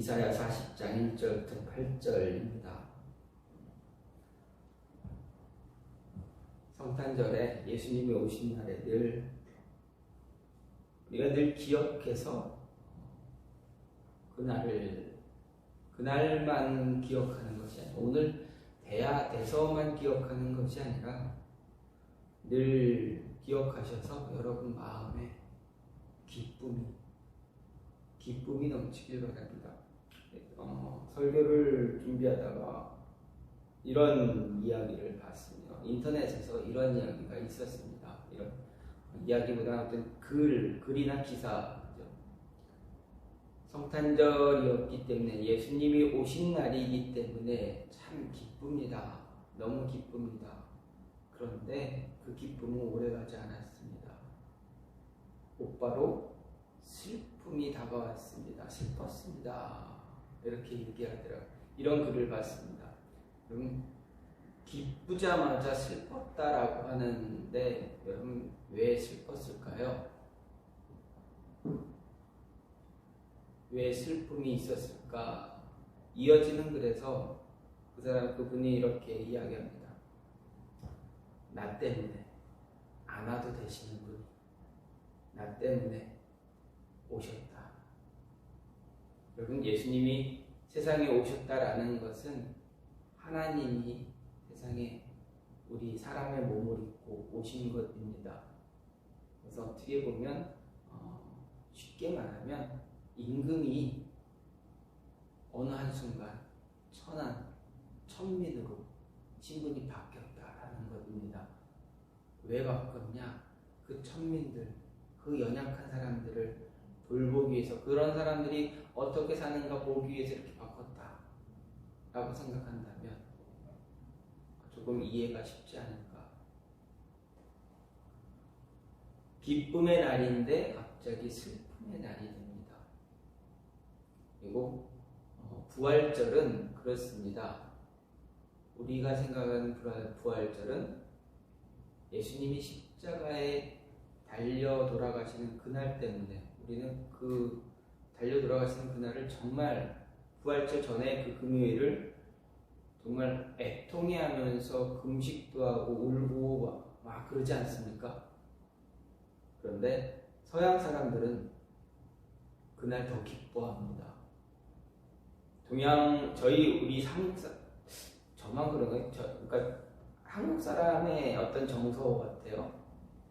이사야 40장 1절부터 8절입니다. 성탄절에 예수님이 오신 날에 우리가 늘 기억해서 그날만 기억하는 것이 아니라 오늘 돼서만 기억하는 것이 아니라 늘 기억하셔서 여러분 마음에 기쁨이 넘치길 바랍니다. 설교를 준비하다가 이런 이야기를 봤습니다. 인터넷에서 이런 이야기가 있었습니다. 이런 이야기보다 어떤 글이나 기사죠. 성탄절이었기 때문에 예수님이 오신 날이기 때문에 참 기쁩니다. 너무 기쁩니다. 그런데 그 기쁨은 오래가지 않았습니다. 곧바로 슬픔이 다가왔습니다. 슬펐습니다. 이렇게 얘기하더라고요. 이런 글을 봤습니다. 여러분, 기쁘자마자 슬펐다라고 하는데 여러분 왜 슬펐을까요? 왜 슬픔이 있었을까? 이어지는 글에서 그분이 이렇게 이야기합니다. 나 때문에 안 와도 되시는 분이 나 때문에 오셨다. 여러분, 예수님이 세상에 오셨다라는 것은 하나님이 세상에 우리 사람의 몸을 입고 오신 것입니다. 그래서 어떻게 보면 쉽게 말하면 임금이 어느 한순간 천민으로 신분이 바뀌었다라는 것입니다. 왜 바꿨냐? 그 천민들, 그 연약한 사람들을 돌보기 위해서, 그런 사람들이 어떻게 사는가 보기 위해서 이렇게 바꿨다라고 생각한다면 조금 이해가 쉽지 않을까. 기쁨의 날인데 갑자기 슬픔의 날이 됩니다. 그리고 부활절은 그렇습니다. 우리가 생각하는 부활절은 예수님이 십자가에 달려 돌아가시는 그날 때문에 우리는 그 달려 돌아가시는 그날을 정말 부활절 전에 그 금요일을 정말 애통해하면서 금식도 하고 울고 막 그러지 않습니까? 그런데 서양 사람들은 그날 더 기뻐합니다. 우리 저만 그런 거예요. 그러니까 한국 사람의 어떤 정서 같아요.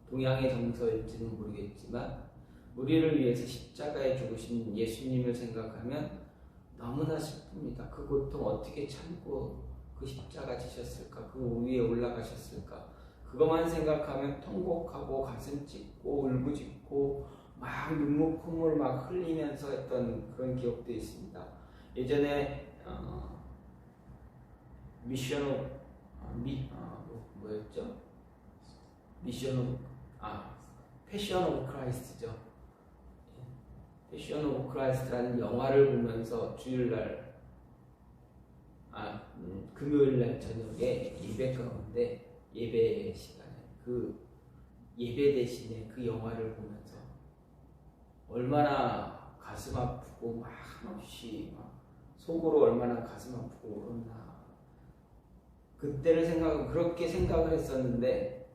동양의 정서일지는 모르겠지만 우리를 위해서 십자가에 죽으신 예수님을 생각하면 너무나 슬픕니다. 그 고통 어떻게 참고 그 십자가 지셨을까? 그 위에 올라가셨을까? 그것만 생각하면 통곡하고 가슴 찢고 울부짖고 막 눈물 콧물 막 흘리면서 했던 그런 기억도 있습니다. 예전에 패션 오브 크라이스트죠. 패션 오브 크라이스트라는 영화를 보면서 주일날 금요일날 저녁에 예배 가운데 예배 시간에 그 예배 대신에 그 영화를 보면서 얼마나 가슴 아프고 막 한없이 속으로 얼마나 가슴 아프고 그러나 그때를 생각하고 그렇게 생각을 했었는데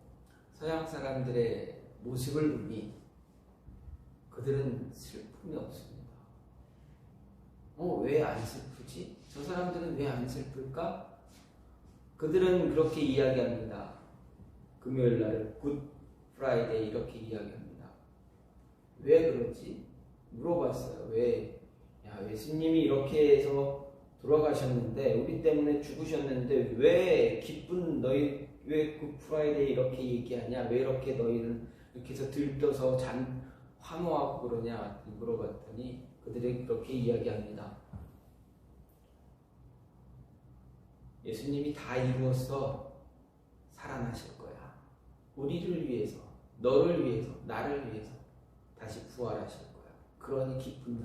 서양 사람들의 모습을 보니 그들은 슬픔이 없습니다. 왜 안 슬프지? 저 사람들은 왜 안 슬플까? 그들은 그렇게 이야기합니다. 금요일날 굿 프라이데이 이렇게 이야기합니다. 왜 그러지? 물어봤어요. 왜? 예수님이 이렇게 해서 돌아가셨는데 우리 때문에 죽으셨는데 왜 왜 굿 프라이데이 이렇게 얘기하냐? 왜 이렇게 너희는 이렇게 해서 들떠서 환호하고 그러냐? 물어봤더니 그들이 그렇게 이야기합니다. 예수님이 다 이루어서 살아나실 거야. 우리를 위해서, 너를 위해서, 나를 위해서 다시 부활하실 거야. 그러니 기쁜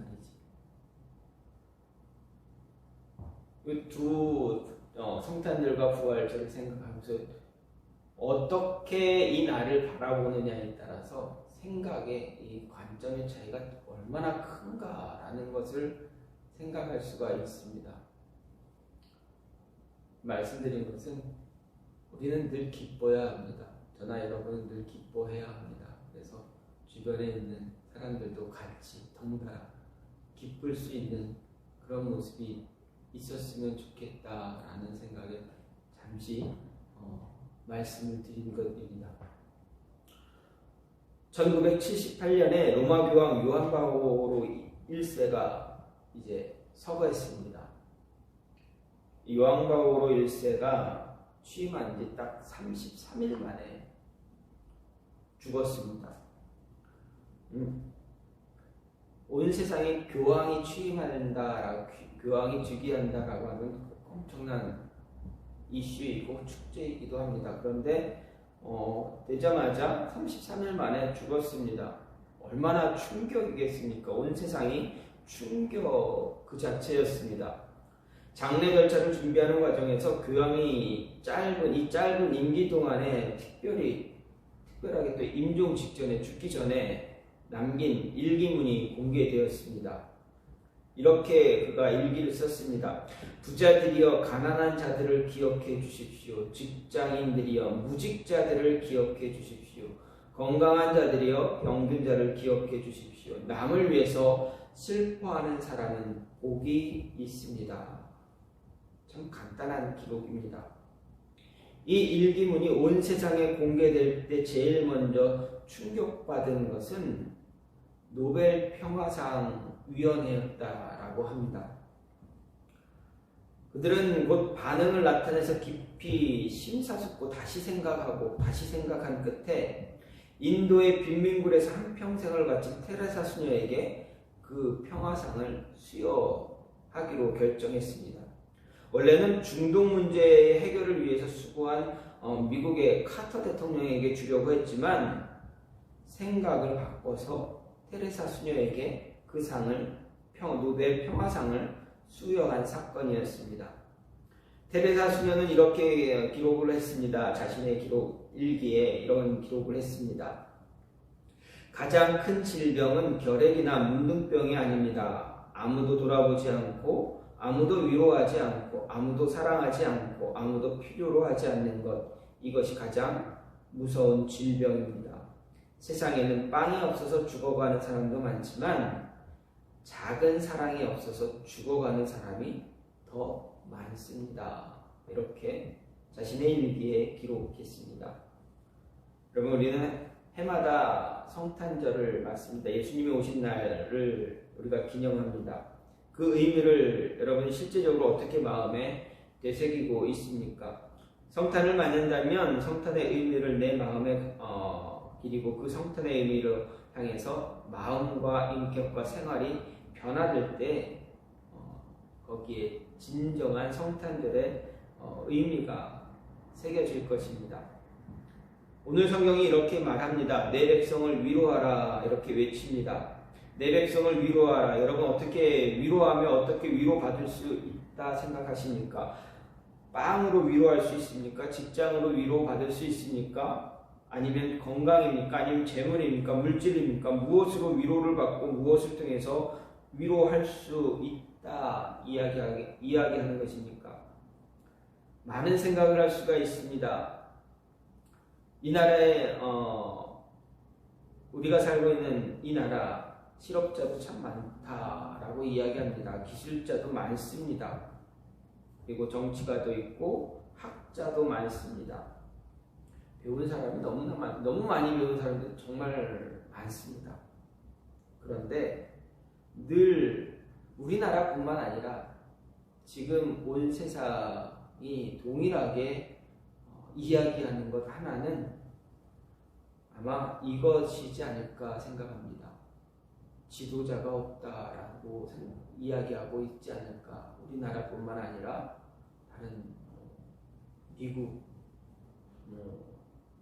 날이지. 두 성탄절과 부활절을 생각하면서 어떻게 이 날을 바라보느냐에 따라서 생각의 이 관점의 차이가 얼마나 큰가라는 것을 생각할 수가 있습니다. 말씀드린 것은 우리는 늘 기뻐야 합니다. 저나 여러분은 늘 기뻐해야 합니다. 그래서 주변에 있는 사람들도 같이 덩달아 기쁠 수 있는 그런 모습이 있었으면 좋겠다라는 생각에 잠시 말씀을 드린 것입니다. 1978년에 로마 교황 요한 바오로 1세가 이제 서거했습니다. 요한 바오로 1세가 취임한 지 딱 33일 만에 죽었습니다. 온 세상에 교황이 취임한다라고, 교황이 즉위한다라고 하면 엄청난 이슈이고 축제이기도 합니다. 그런데 되자마자 33일 만에 죽었습니다. 얼마나 충격이겠습니까? 온 세상이 충격 그 자체였습니다. 장례 절차를 준비하는 과정에서 교황이 짧은 임기 동안에 특별하게 또 임종 직전에 죽기 전에 남긴 일기문이 공개되었습니다. 이렇게 그가 일기를 썼습니다. 부자들이여 가난한 자들을 기억해 주십시오. 직장인들이여 무직자들을 기억해 주십시오. 건강한 자들이여 병든 자를 기억해 주십시오. 남을 위해서 슬퍼하는 사람은 복이 있습니다. 참 간단한 기록입니다. 이 일기문이 온 세상에 공개될 때 제일 먼저 충격받은 것은 노벨 평화상 위원회였다라고 합니다. 그들은 곧 반응을 나타내서 깊이 심사숙고 다시 생각한 끝에 인도의 빈민굴에서 한평생을 바친 테레사 수녀에게 그 평화상을 수여하기로 결정했습니다. 원래는 중동 문제의 해결을 위해서 수고한 미국의 카터 대통령에게 주려고 했지만 생각을 바꿔서 테레사 수녀에게 그 상을 노벨 평화상을 수여한 사건이었습니다. 테레사 수녀는 이렇게 기록을 했습니다. 자신의 일기에 이런 기록을 했습니다. 가장 큰 질병은 결핵이나 문둥병이 아닙니다. 아무도 돌아보지 않고 아무도 위로하지 않고 아무도 사랑하지 않고 아무도 필요로 하지 않는 것, 이것이 가장 무서운 질병입니다. 세상에는 빵이 없어서 죽어가는 사람도 많지만 작은 사랑이 없어서 죽어가는 사람이 더 많습니다. 이렇게 자신의 일기에 기록했습니다. 여러분, 우리는 해마다 성탄절을 맞습니다. 예수님이 오신 날을 우리가 기념합니다. 그 의미를 여러분이 실제적으로 어떻게 마음에 되새기고 있습니까? 성탄을 맞는다면 성탄의 의미를 내 마음에 기리고 그 성탄의 의미를 향해서 마음과 인격과 생활이 변화될 때 거기에 진정한 성탄절의 의미가 새겨질 것입니다. 오늘 성경이 이렇게 말합니다. 내 백성을 위로하라, 이렇게 외칩니다. 내 백성을 위로하라. 여러분, 어떻게 위로하며 어떻게 위로받을 수 있다 생각하십니까? 빵으로 위로할 수 있습니까? 직장으로 위로받을 수 있습니까? 아니면 건강입니까? 아니면 재물입니까? 물질입니까? 무엇으로 위로를 받고 무엇을 통해서 위로할 수 있다 이야기하는 것입니까? 많은 생각을 할 수가 있습니다. 이 나라에 우리가 살고 있는 이 나라 실업자도 참 많다라고 이야기합니다. 기술자도 많습니다. 그리고 정치가도 있고 학자도 많습니다. 배운 사람이 너무 많이 배운 사람들이 정말 많습니다. 그런데 늘 우리나라뿐만 아니라 지금 온 세상이 동일하게 이야기하는 것 하나는 아마 이것이지 않을까 생각합니다. 지도자가 없다라고 이야기하고 있지 않을까. 우리나라뿐만 아니라 다른 미국,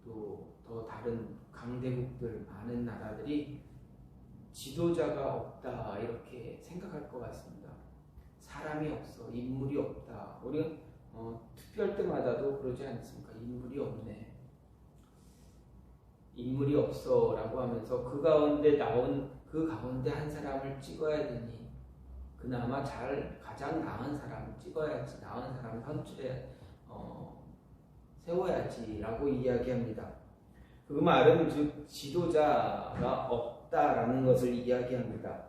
또 더 다른 강대국들 많은 나라들이 지도자가 없다 이렇게 생각할 것 같습니다. 사람이 없어, 인물이 없다. 우리가 투표할 때마다도 그러지 않습니까? 인물이 없네. 인물이 없어라고 하면서 그 가운데 한 사람을 찍어야 되니 그나마 가장 나은 사람 찍어야지, 나은 사람 선출해 세워야지라고 이야기합니다. 그 말은 즉 지도자가 없다라는 것을 이야기합니다.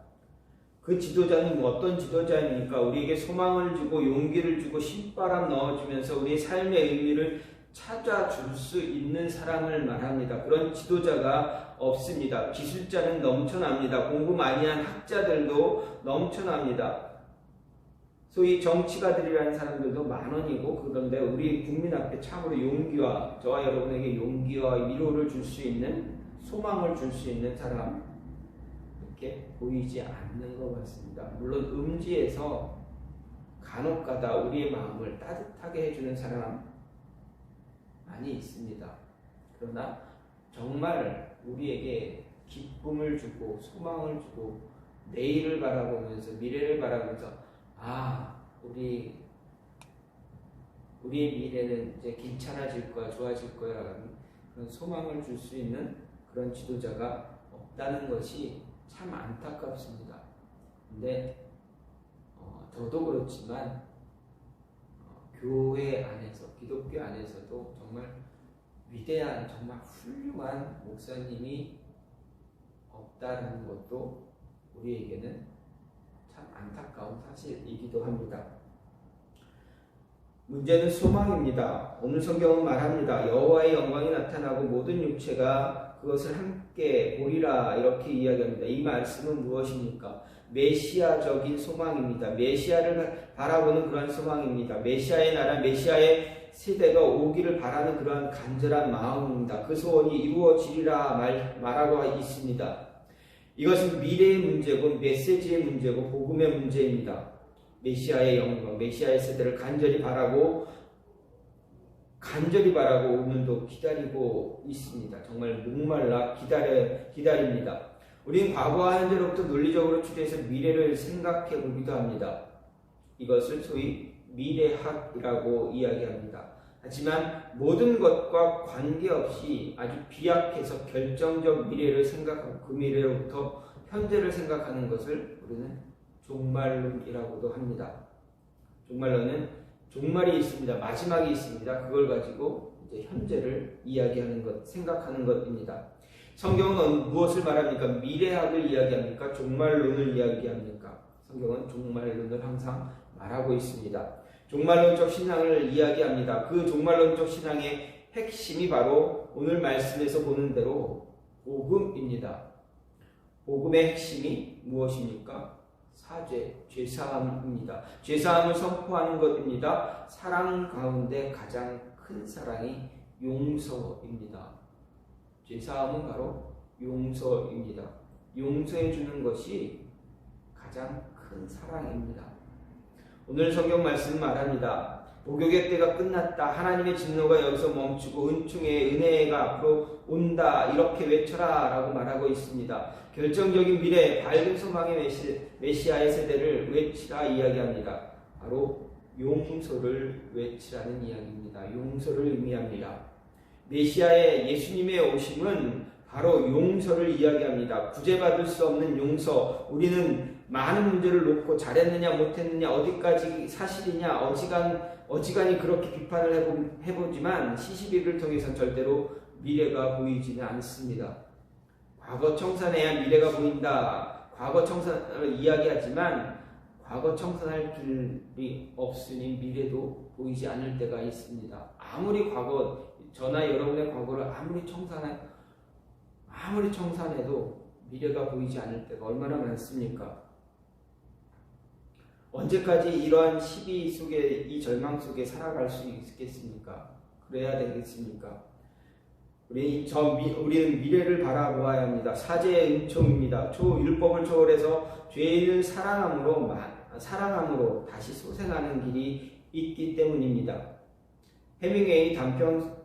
그 지도자는 어떤 지도자입니까? 우리에게 소망을 주고 용기를 주고 신바람 넣어주면서 우리의 삶의 의미를 찾아줄 수 있는 사람을 말합니다. 그런 지도자가 없습니다. 기술자는 넘쳐납니다. 공부 많이 한 학자들도 넘쳐납니다. 소위 정치가들이라는 사람들도 만원이고, 그런데 우리 국민 앞에 참으로 용기와, 저와 여러분에게 용기와 위로를 줄 수 있는, 소망을 줄 수 있는 사람 이렇게 보이지 않는 것 같습니다. 물론 음지에서 간혹가다 우리의 마음을 따뜻하게 해주는 사람 많이 있습니다. 그러나 정말 우리에게 기쁨을 주고 소망을 주고 내일을 바라보면서, 미래를 바라보면서 우리의 미래는 이제 괜찮아질 거야, 좋아질 거야 라는 그런 소망을 줄 수 있는 그런 지도자가 없다는 것이 참 안타깝습니다. 근데 저도 그렇지만 교회 안에서, 기독교 안에서도 정말 위대한, 정말 훌륭한 목사님이 없다는 것도 우리에게는 참 안타까운 사실이기도 합니다. 문제는 소망입니다. 오늘 성경은 말합니다. 여호와의 영광이 나타나고 모든 육체가 그것을 함께 보리라, 이렇게 이야기합니다. 이 말씀은 무엇입니까? 메시아적인 소망입니다. 메시아를 바라보는 그러한 소망입니다. 메시아의 나라, 메시아의 세대가 오기를 바라는 그러한 간절한 마음입니다. 그 소원이 이루어지리라 말하고 있습니다. 이것은 미래의 문제고 메시지의 문제고 복음의 문제입니다. 메시아의 영광, 메시아의 세대를 간절히 바라고 오늘도 기다리고 있습니다. 정말 목말라 기다립니다. 우리는 과거와 현재로부터 논리적으로 추리해서 미래를 생각해 보기도 합니다. 이것을 소위 미래학이라고 이야기합니다. 하지만 모든 것과 관계없이 아주 비약해서 결정적 미래를 생각하고 그 미래로부터 현재를 생각하는 것을 우리는 종말론이라고도 합니다. 종말론은 종말이 있습니다. 마지막이 있습니다. 그걸 가지고 이제 현재를 이야기하는 것, 생각하는 것입니다. 성경은 무엇을 말합니까? 미래학을 이야기합니까? 종말론을 이야기합니까? 성경은 종말론을 항상 말하고 있습니다. 종말론적 신앙을 이야기합니다. 그 종말론적 신앙의 핵심이 바로 오늘 말씀에서 보는 대로 복음입니다. 복음의 핵심이 무엇입니까? 사죄, 죄사함입니다. 죄사함을 선포하는 것입니다. 사랑 가운데 가장 큰 사랑이 용서입니다. 죄사함은 바로 용서입니다. 용서해 주는 것이 가장 큰 사랑입니다. 오늘 성경 말씀은 말합니다. 복역의 때가 끝났다. 하나님의 진노가 여기서 멈추고 은총의 은혜가 앞으로 온다. 이렇게 외쳐라 라고 말하고 있습니다. 결정적인 미래, 밝은 소망의 메시아의 세대를 외치라 이야기합니다. 바로 용서를 외치라는 이야기입니다. 용서를 의미합니다. 메시아의 예수님의 오심은 바로 용서를 이야기합니다. 구제받을 수 없는 용서. 우리는 많은 문제를 놓고 잘했느냐 못했느냐, 어디까지 사실이냐, 어지간히 그렇게 비판을 해보지만 시시비를 통해서는 절대로 미래가 보이지는 않습니다. 과거 청산해야 미래가 보인다. 과거 청산을 이야기하지만 과거 청산할 길이 없으니 미래도 보이지 않을 때가 있습니다. 아무리 저나 여러분의 과거를 아무리 청산해도 미래가 보이지 않을 때가 얼마나 많습니까? 언제까지 이러한 시비 속에, 이 절망 속에 살아갈 수 있겠습니까? 그래야 되겠습니까? 우리는 미래를 바라보아야 합니다. 사죄의 은총입니다. 율법을 초월해서 죄인을 사랑함으로 다시 소생하는 길이 있기 때문입니다. 해밍웨이 단편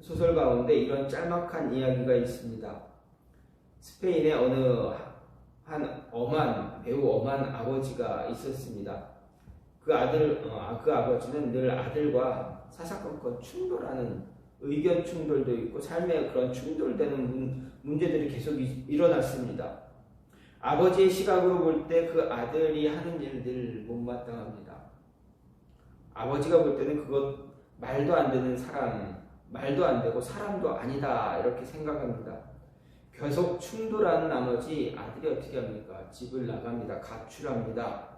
소설 가운데 이런 짤막한 이야기가 있습니다. 스페인의 어느 매우 엄한 아버지가 있었습니다. 그 아버지는 늘 아들과 사사건건 충돌하는, 의견 충돌도 있고 삶에 그런 충돌되는 문제들이 계속 일어났습니다. 아버지의 시각으로 볼 때 그 아들이 하는 일들 못마땅합니다. 아버지가 볼 때는 그것 말도 안 되는 사람, 말도 안 되고 사람도 아니다 이렇게 생각합니다. 계속 충돌하는 나머지 아들이 어떻게 합니까? 집을 나갑니다. 가출합니다.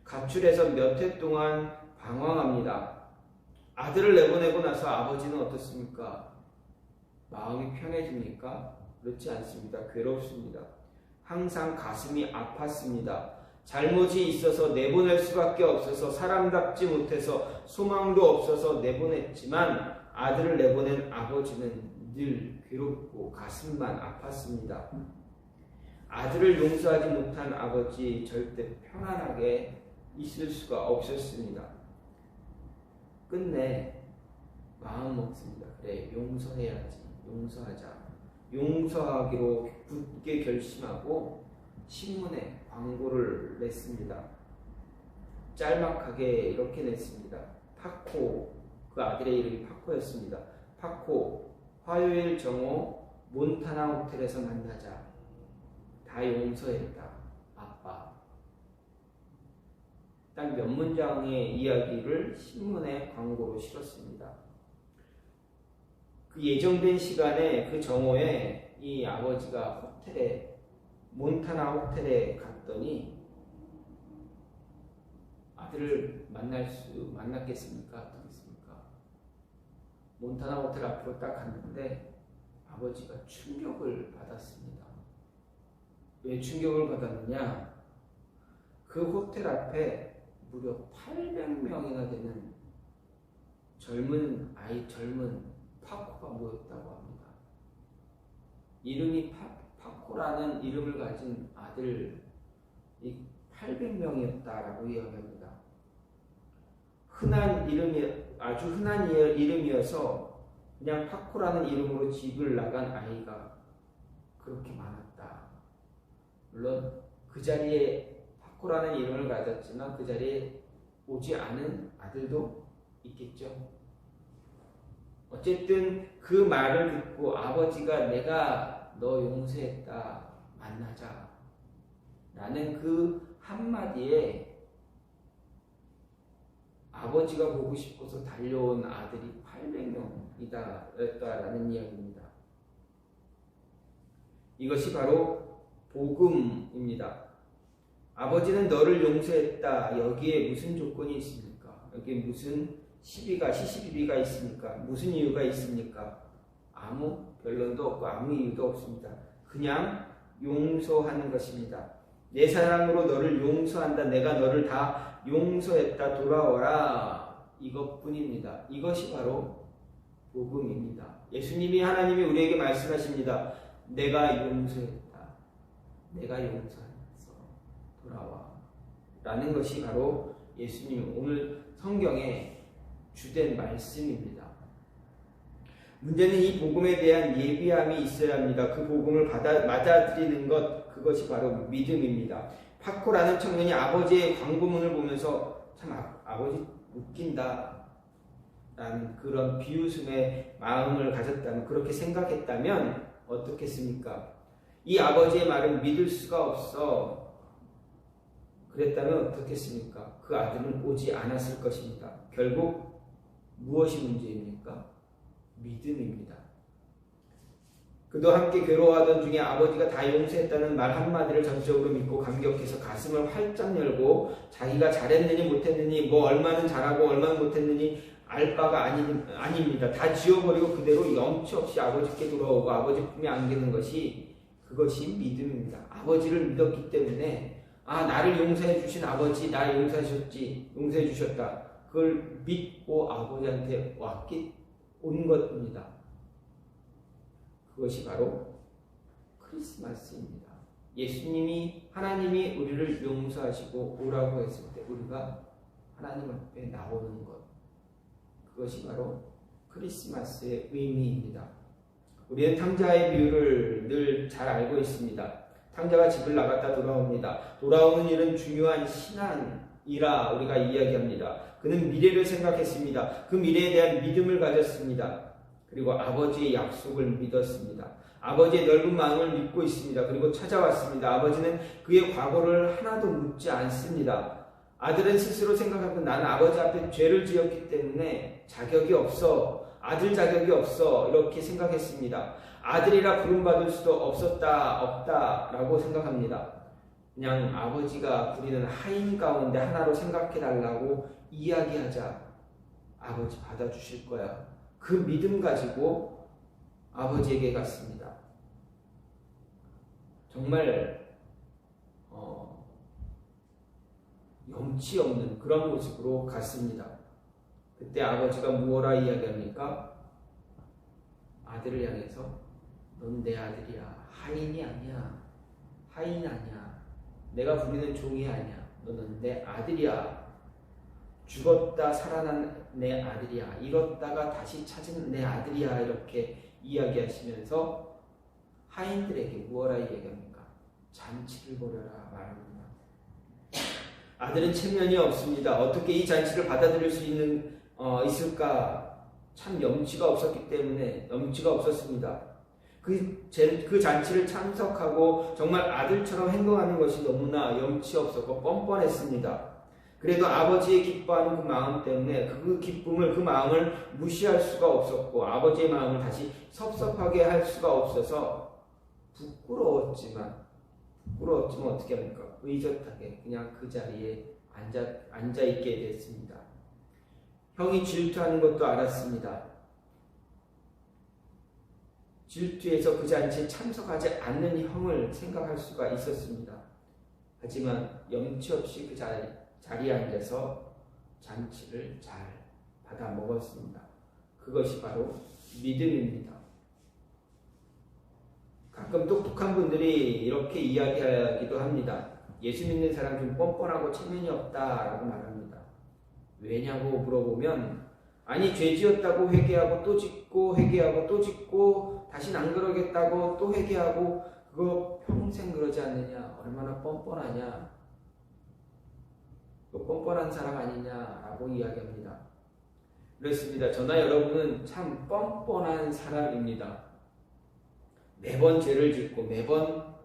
가출해서 몇 해 동안 방황합니다. 아들을 내보내고 나서 아버지는 어떻습니까? 마음이 편해집니까? 그렇지 않습니다. 괴롭습니다. 항상 가슴이 아팠습니다. 잘못이 있어서 내보낼 수밖에 없어서 사람답지 못해서 소망도 없어서 내보냈지만 아들을 내보낸 아버지는 늘 괴롭고 가슴만 아팠습니다. 아들을 용서하지 못한 아버지 절대 편안하게 있을 수가 없었습니다. 끝내 마음 먹습니다. 그래, 용서해야지, 용서하자. 용서하기로 굳게 결심하고 신문에 광고를 냈습니다. 짤막하게 이렇게 냈습니다. 파코, 그 아들의 이름이 파코였습니다. 파코, 화요일 정오 몬타나 호텔에서 만나자. 다 용서했다, 아빠. 딱 몇 문장의 이야기를 신문에 광고로 실었습니다. 그 예정된 시간에 그 정오에 이 아버지가 호텔에, 몬타나 호텔에 갔더니 아들을 만났겠습니까? 어떻겠습니까? 몬타나 호텔 앞으로 딱 갔는데 아버지가 충격을 받았습니다. 왜 충격을 받았느냐? 그 호텔 앞에 무려 800명이나 되는 젊은 파코가 모였다고 합니다. 이름이 파코라는 이름을 가진 아들이 800명이었다라고 이야기합니다. 아주 흔한 이름이어서 그냥 파코라는 이름으로 집을 나간 아이가 그렇게 많았다. 물론 그 자리에 파코라는 이름을 가졌지만 그 자리에 오지 않은 아들도 있겠죠. 어쨌든 그 말을 듣고 아버지가 내가 너 용서했다, 만나자 라는 그 한마디에 아버지가 보고 싶어서 달려온 아들이 800명이다였다라는 이야기입니다. 이것이 바로 복음입니다. 아버지는 너를 용서했다. 여기에 무슨 조건이 있습니까? 여기에 무슨 시시비비가 있습니까? 무슨 이유가 있습니까? 아무 변론도 없고 아무 이유도 없습니다. 그냥 용서하는 것입니다. 내 사랑으로 너를 용서한다. 내가 너를 다 용서했다. 돌아와라. 이것뿐입니다. 이것이 바로 복음입니다. 예수님이, 하나님이 우리에게 말씀하십니다. 내가 용서했다. 내가 용서했어. 돌아와. 라는 것이 바로 예수님 오늘 성경의 주된 말씀입니다. 문제는 이 복음에 대한 예비함이 있어야 합니다. 그 복음을 맞아들이는 것, 그것이 바로 믿음입니다. 파코라는 청년이 아버지의 광고문을 보면서 참 아버지 웃긴다 라는 그런 비웃음의 마음을 가졌다면, 그렇게 생각했다면 어떻겠습니까? 이 아버지의 말은 믿을 수가 없어. 그랬다면 어떻겠습니까? 그 아들은 오지 않았을 것입니다. 결국 무엇이 문제입니까? 믿음입니다. 그도 함께 괴로워하던 중에 아버지가 다 용서했다는 말 한마디를 전적으로 믿고 감격해서 가슴을 활짝 열고 자기가 잘했느니 못했느니, 뭐 얼마는 잘하고 얼마는 못했느니 알 바가 아닙니다. 다 지워버리고 그대로 염치 없이 아버지께 돌아오고 아버지 품에 안기는 것이, 그것이 믿음입니다. 아버지를 믿었기 때문에 나를 용서해 주신 아버지, 나를 용서해 주셨다. 그걸 믿고 아버지한테 온 것입니다. 그것이 바로 크리스마스입니다. 예수님이, 하나님이 우리를 용서하시고 오라고 했을 때 우리가 하나님 앞에 나오는 것, 그것이 바로 크리스마스의 의미입니다. 우리는 탕자의 비유를 늘 잘 알고 있습니다. 탕자가 집을 나갔다 돌아옵니다. 돌아오는 일은 중요한 신앙이라 우리가 이야기합니다. 그는 미래를 생각했습니다. 그 미래에 대한 믿음을 가졌습니다. 그리고 아버지의 약속을 믿었습니다. 아버지의 넓은 마음을 믿고 있습니다. 그리고 찾아왔습니다. 아버지는 그의 과거를 하나도 묻지 않습니다. 아들은 스스로 생각하고 나는 아버지 앞에 죄를 지었기 때문에 자격이 없어. 아들 자격이 없어. 이렇게 생각했습니다. 아들이라 부름받을 수도 없다라고 생각합니다. 그냥 아버지가 부리는 하인 가운데 하나로 생각해달라고 이야기하자 아버지 받아주실 거야. 그 믿음 가지고 아버지에게 갔습니다. 정말 염치 없는 그런 모습으로 갔습니다. 그때 아버지가 무엇라 이야기합니까? 아들을 향해서 넌 내 아들이야. 하인이 아니야. 하인 아니야. 내가 부리는 종이 아니야. 너는 내 아들이야. 죽었다 살아난 내 아들이야. 잃었다가 다시 찾은 내 아들이야. 이렇게 이야기하시면서 하인들에게 무엇라 이야기합니까? 잔치를 벌여라 말합니다. 아들은 체면이 없습니다. 어떻게 이 잔치를 받아들일 수 있을까? 참 염치가 없었기 때문에 염치가 없었습니다. 그 잔치를 참석하고 정말 아들처럼 행동하는 것이 너무나 염치 없었고 뻔뻔했습니다. 그래도 아버지의 기뻐하는 그 마음 때문에 그 기쁨을, 그 마음을 무시할 수가 없었고 아버지의 마음을 다시 섭섭하게 할 수가 없어서 부끄러웠지만 어떻게 합니까? 의젓하게 그냥 그 자리에 앉아 있게 됐습니다. 형이 질투하는 것도 알았습니다. 질투해서 그 잔치에 참석하지 않는 형을 생각할 수가 있었습니다. 하지만 염치 없이 그 자리에 앉아서 잔치를 잘 받아 먹었습니다. 그것이 바로 믿음입니다. 가끔 똑똑한 분들이 이렇게 이야기하기도 합니다. 예수 믿는 사람 좀 뻔뻔하고 체면이 없다라고 말합니다. 왜냐고 물어보면 아니 죄 지었다고 회개하고 또 짓고 회개하고 또 짓고 다시는 안 그러겠다고 또 회개하고 그거 평생 그러지 않느냐. 얼마나 뻔뻔하냐. 너 뻔뻔한 사람 아니냐라고 이야기합니다. 그렇습니다. 저나 여러분은 참 뻔뻔한 사람입니다. 매번 죄를 짓고 매번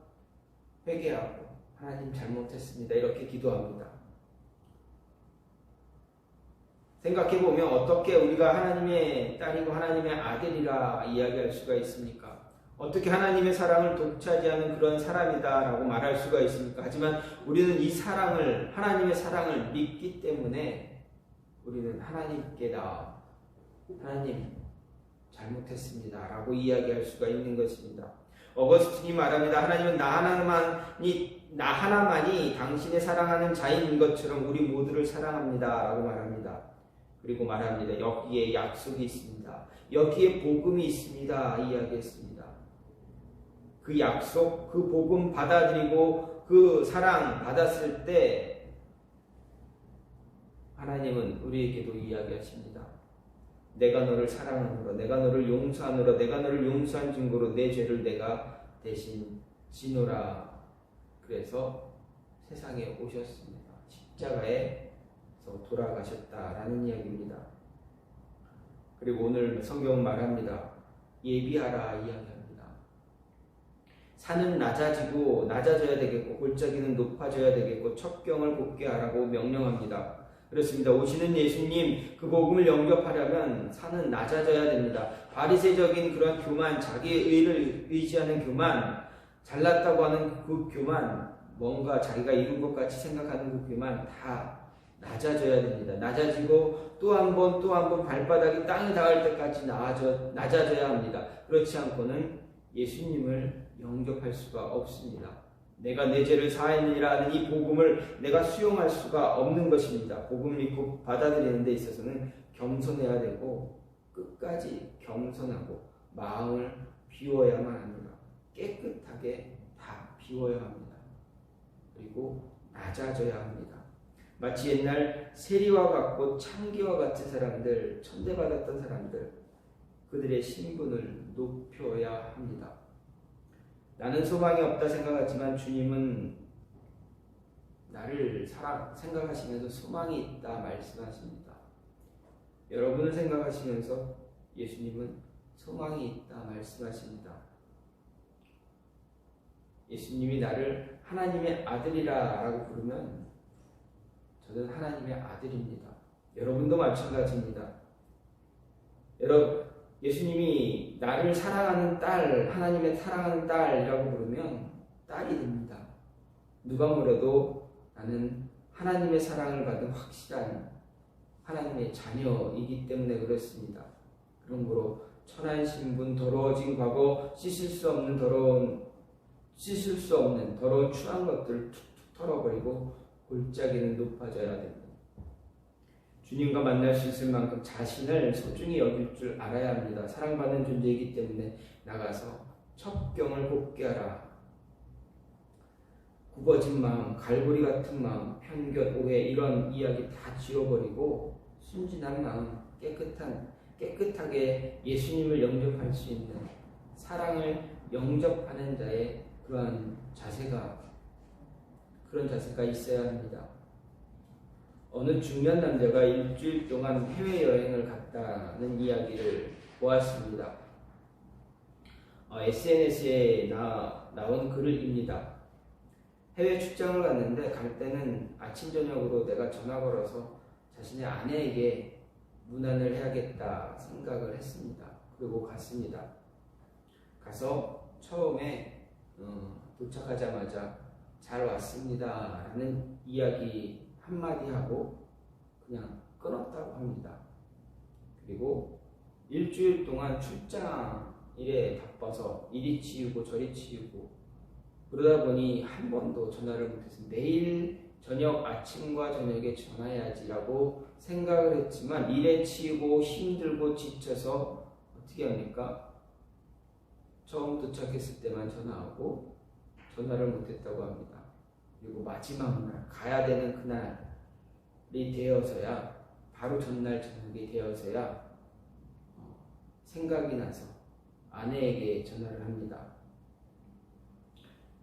회개하고 하나님 잘못했습니다. 이렇게 기도합니다. 생각해보면 어떻게 우리가 하나님의 딸이고 하나님의 아들이라 이야기할 수가 있습니까? 어떻게 하나님의 사랑을 독차지하는 그런 사람이다라고 말할 수가 있습니까? 하지만 우리는 이 사랑을, 하나님의 사랑을 믿기 때문에 우리는 하나님께 나와 하나님 잘못했습니다 라고 이야기할 수가 있는 것입니다. 어거스틴이 말합니다. 하나님은 나 하나만이 당신의 사랑하는 자인 것처럼 우리 모두를 사랑합니다 라고 말합니다. 그리고 말합니다. 여기에 약속이 있습니다. 여기에 복음이 있습니다. 이야기했습니다. 그 약속, 그 복음 받아들이고 그 사랑 받았을 때 하나님은 우리에게도 이야기하십니다. 내가 너를 사랑하노라, 내가 너를 용서하노라, 내가 너를 용서한 증거로 내 죄를 내가 대신 지노라. 그래서 세상에 오셨습니다. 십자가에서 돌아가셨다라는 이야기입니다. 그리고 오늘 성경은 말합니다. 예비하라 이야기합니다. 산은 낮아져야 되겠고 골짜기는 높아져야 되겠고 첩경을 곱게 하라고 명령합니다. 그렇습니다. 오시는 예수님 그 복음을 영접하려면 산은 낮아져야 됩니다. 바리새적인 그런 교만, 자기의 의를 의지하는 교만, 잘났다고 하는 그 교만, 뭔가 자기가 이룬 것 같이 생각하는 그 교만 다 낮아져야 됩니다. 낮아지고 또 한 번 발바닥이 땅에 닿을 때까지 낮아져야 합니다. 그렇지 않고는 예수님을 영접할 수가 없습니다. 내가 내 죄를 사하느니라 하는 이 복음을 내가 수용할 수가 없는 것입니다. 복음을 믿고 받아들이는 데 있어서는 겸손해야 되고 끝까지 겸손하고 마음을 비워야만 합니다. 깨끗하게 다 비워야 합니다. 그리고 낮아져야 합니다. 마치 옛날 세리와 같고 창기와 같은 사람들, 천대받았던 사람들, 그들의 신분을 높여야 합니다. 나는 소망이 없다 생각하지만 주님은 나를 생각하시면서 소망이 있다 말씀하십니다. 여러분을 생각하시면서 예수님은 소망이 있다 말씀하십니다. 예수님이 나를 하나님의 아들이라 라고 부르면 저는 하나님의 아들입니다. 여러분도 마찬가지입니다. 예수님이 나를 사랑하는 딸, 하나님의 사랑하는 딸이라고 부르면 딸이 됩니다. 누가 뭐래도 나는 하나님의 사랑을 받은 확실한 하나님의 자녀이기 때문에 그렇습니다. 그러므로 천한 신분, 더러워진 과거, 씻을 수 없는 더러운 추한 것들을 툭툭 털어버리고 골짜기는 높아져야 됩니다. 주님과 만날 수 있을 만큼 자신을 소중히 여길 줄 알아야 합니다. 사랑받는 존재이기 때문에 나가서 첩경을 곱게 하라. 굽어진 마음, 갈고리 같은 마음, 편견, 오해 이런 이야기 다 지워버리고 순진한 마음, 깨끗하게 예수님을 영접할 수 있는 사랑을 영접하는 자의 그런 자세가 있어야 합니다. 어느 중년 남자가 일주일 동안 해외여행을 갔다는 이야기를 보았습니다. SNS에 나온 글을 입니다. 해외 출장을 갔는데 갈 때는 아침 저녁으로 내가 전화 걸어서 자신의 아내에게 문안을 해야겠다 생각을 했습니다. 그리고 갔습니다. 가서 처음에 도착하자마자 잘 왔습니다 라는 이야기 한마디 하고 그냥 끊었다고 합니다. 그리고 일주일 동안 출장일에 바빠서 이리 치우고 저리 치우고 그러다 보니 한 번도 전화를 못해서 매일 아침과 저녁에 전화해야지라고 생각을 했지만 일에 치이고 힘들고 지쳐서 어떻게 합니까? 처음 도착했을 때만 전화하고 전화를 못했다고 합니다. 그리고 마지막 날 가야 되는 그날이 되어서야 바로 전날 저녁이 되어서야 생각이 나서 아내에게 전화를 합니다.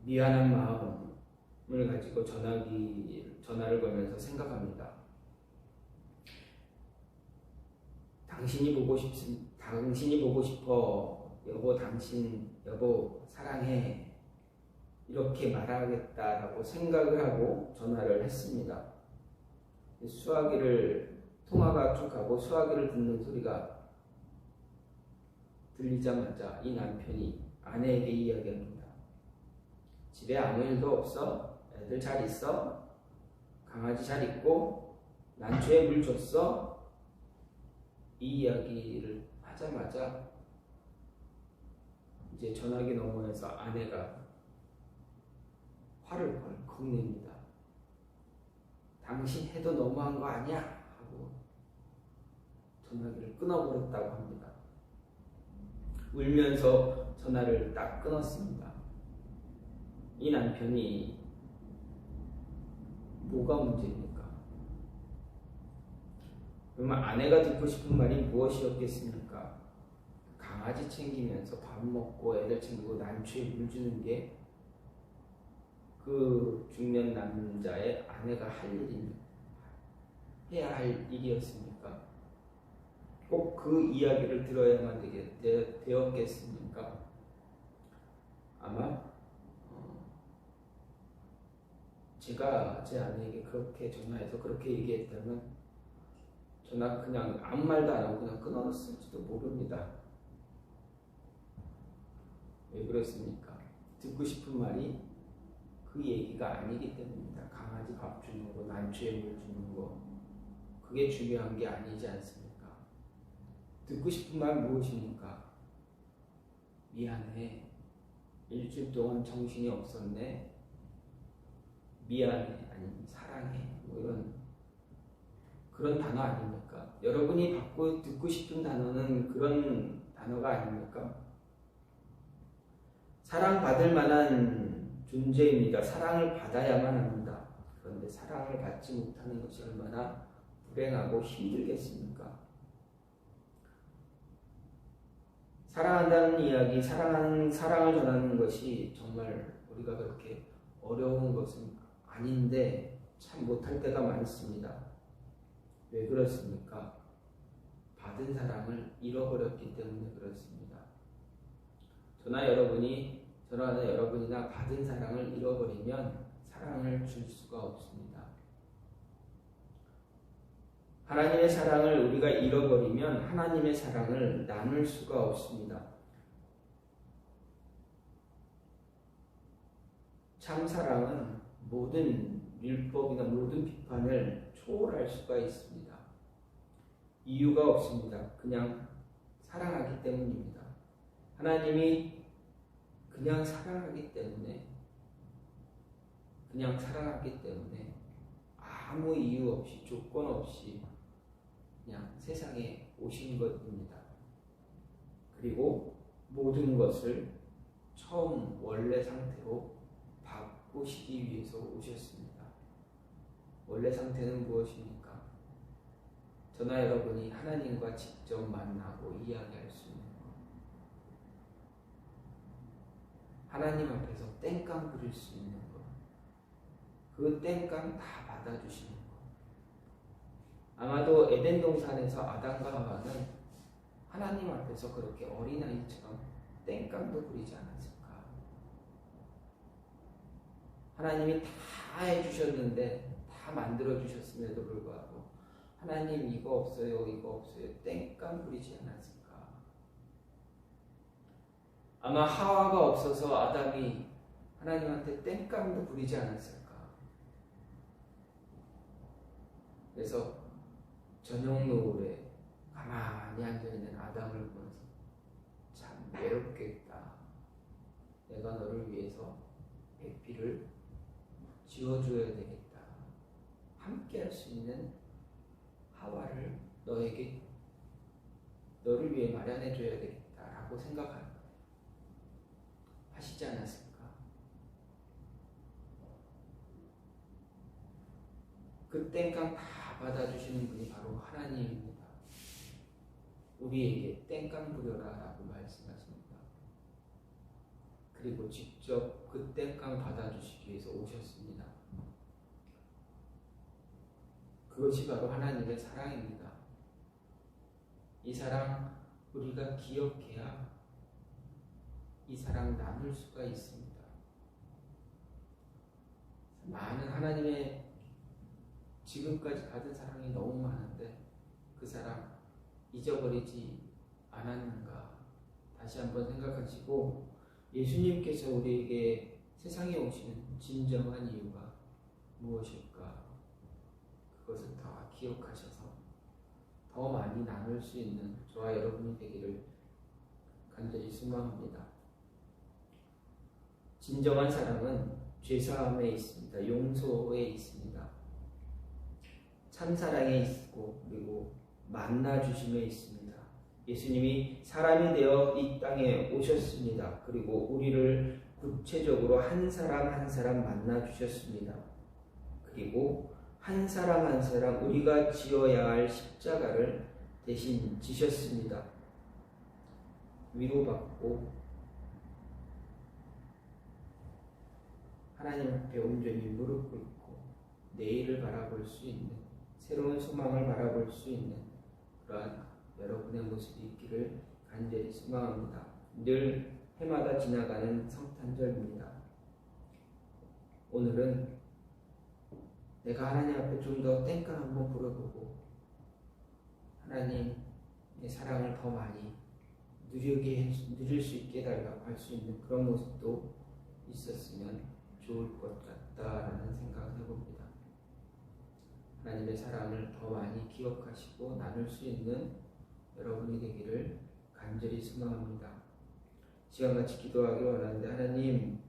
미안한 마음을 가지고 전화를 걸면서 생각합니다. 당신이 보고 싶어. 여보 사랑해. 이렇게 말하겠다라고 생각을 하고 전화를 했습니다. 통화가 쭉 가고 수화기를 듣는 소리가 들리자마자 이 남편이 아내에게 이야기합니다. 집에 아무 일도 없어? 애들 잘 있어? 강아지 잘 있고? 난초에 물 줬어? 이 이야기를 하자마자 이제 전화기 너머에서 아내가 화를 벌컥 냅니다. 당신 해도 너무한 거 아니야? 하고 전화기를 끊어버렸다고 합니다. 울면서 전화를 딱 끊었습니다. 이 남편이 뭐가 문제입니까? 그러면 아내가 듣고 싶은 말이 무엇이었겠습니까? 강아지 챙기면서 밥 먹고 애들 챙기고 난초에 물 주는 게 그 중년 남자의 아내가 해야 할 일이었습니까? 꼭 그 이야기를 들어야만 되었겠습니까? 아마 제가 제 아내에게 그렇게 전화해서 그렇게 얘기했다면 전화 그냥 아무 말도 안 하고 그냥 끊어놨을지도 모릅니다. 왜 그렇습니까? 듣고 싶은 말이 그 얘기가 아니기 때문입니다. 강아지 밥 주는 거, 난초에 물 주는 거 그게 중요한 게 아니지 않습니까? 듣고 싶은 말 무엇입니까? 미안해. 일주일 동안 정신이 없었네. 미안해. 아니면 사랑해. 뭐 이런 그런 단어 아닙니까? 여러분이 듣고 싶은 단어는 그런 단어가 아닙니까? 사랑받을 만한 존재입니다. 사랑을 받아야만 합니다. 그런데 사랑을 받지 못하는 것이 얼마나 불행하고 힘들겠습니까? 사랑한다는 이야기, 사랑을 전하는 것이 정말 우리가 그렇게 어려운 것은 아닌데 참 못할 때가 많습니다. 왜 그렇습니까? 받은 사랑을 잃어버렸기 때문에 그렇습니다. 저나 여러분이 저나 여러분이나 받은 사랑을 잃어버리면 사랑을 줄 수가 없습니다. 하나님의 사랑을 우리가 잃어버리면 하나님의 사랑을 나눌 수가 없습니다. 참 사랑은 모든 율법이나 모든 비판을 초월할 수가 있습니다. 이유가 없습니다. 그냥 사랑하기 때문입니다. 하나님이 그냥 사랑하기 때문에 아무 이유 없이 조건 없이 그냥 세상에 오신 것입니다. 그리고 모든 것을 처음 원래 상태로 바꾸시기 위해서 오셨습니다. 원래 상태는 무엇입니까? 저나 여러분이 하나님과 직접 만나고 이야기할 수 있는 것, 하나님 앞에서 땡깡 부릴 수 있는 것, 그 땡깡 다 받아주시는 것. 아마도 에덴 동산에서 아담과 하와는 하나님 앞에서 그렇게 어린아이처럼 땡깡도 부리지 않았을까? 하나님이 다 해주셨는데, 다 만들어주셨음에도 불구하고 하나님 이거 없어요 땡깡 부리지 않았을까? 아마 하와가 없어서 아담이 하나님한테 땡깡도 부리지 않았을까? 그래서 저녁 노을에 가만히 앉아있는 아담을 보면서 참 외롭겠다. 내가 너를 위해서 백비를 지어줘야 되겠다. 함께 할 수 있는 하와를 너를 위해 마련해줘야 되겠다라고 생각하시지 않았을까? 그 땡깡 다 받아주시는 분이 바로 하나님입니다. 우리에게 땡깡 부려라 라고 말씀하십니다. 그리고 직접 그 땡깡 받아주시기 위해서 오셨습니다. 그것이 바로 하나님의 사랑입니다. 이 사랑 우리가 기억해야 이 사랑 나눌 수가 있습니다. 많은 하나님의 지금까지 받은 사랑이 너무 많은데 그 사랑 잊어버리지 않았는가? 다시 한번 생각하시고 예수님께서 우리에게 세상에 오시는 진정한 이유가 무엇일까? 그것을 다 기억하셔서 더 많이 나눌 수 있는 저와 여러분이 되기를 간절히 소망합니다. 진정한 사랑은 죄사함에 있습니다. 용서에 있습니다. 참사랑에 있고 그리고 만나주심에 있습니다. 예수님이 사람이 되어 이 땅에 오셨습니다. 그리고 우리를 구체적으로 한 사람 한 사람 만나주셨습니다. 그리고 한 사람 한 사람 우리가 지어야 할 십자가를 대신 지셨습니다. 위로받고 하나님 앞에 온전히 무릎 꿇고 내일을 바라볼 수 있는, 새로운 소망을 바라볼 수 있는 그러한 여러분의 모습이 있기를 간절히 소망합니다. 늘 해마다 지나가는 성탄절입니다. 오늘은 내가 하나님 앞에 좀 더 땡깡 한번 불어보고 하나님의 사랑을 더 많이 누릴 수 있게 해달라고 할 수 있는 그런 모습도 있었으면 좋을 것 같다라는 생각을 해봅니다. 하나님의 사랑을 더 많이 기억하시고 나눌 수 있는 여러분이 되기를 간절히 소망합니다. 시간같이 기도하기 원하는데 하나님,